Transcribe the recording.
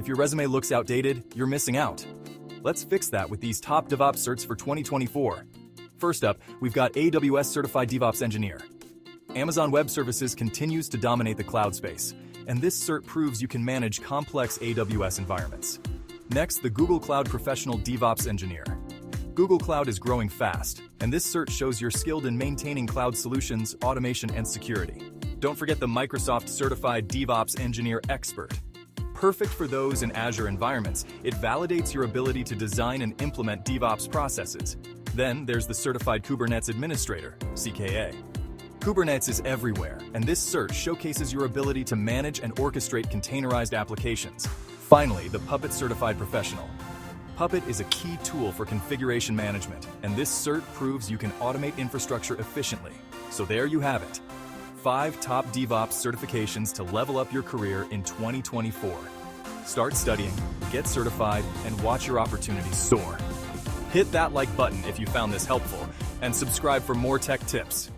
If your resume looks outdated, you're missing out. Let's fix that with these top DevOps certs for 2024. First up, we've got AWS Certified DevOps Engineer. Amazon Web Services continues to dominate the cloud space, and this cert proves you can manage complex AWS environments. Next, the Google Cloud Professional DevOps Engineer. Google Cloud is growing fast, and this cert shows you're skilled in maintaining cloud solutions, automation, and security. Don't forget the Microsoft Certified DevOps Engineer Expert. Perfect for those in Azure environments, it validates your ability to design and implement DevOps processes. Then there's the Certified Kubernetes Administrator, CKA. Kubernetes is everywhere, and this cert showcases your ability to manage and orchestrate containerized applications. Finally, the Puppet Certified Professional. Puppet is a key tool for configuration management, and this cert proves you can automate infrastructure efficiently. So there you have it. 5 top DevOps certifications to level up your career in 2024. Start studying, get certified, and watch your opportunities soar. Hit that like button if you found this helpful, and subscribe for more tech tips.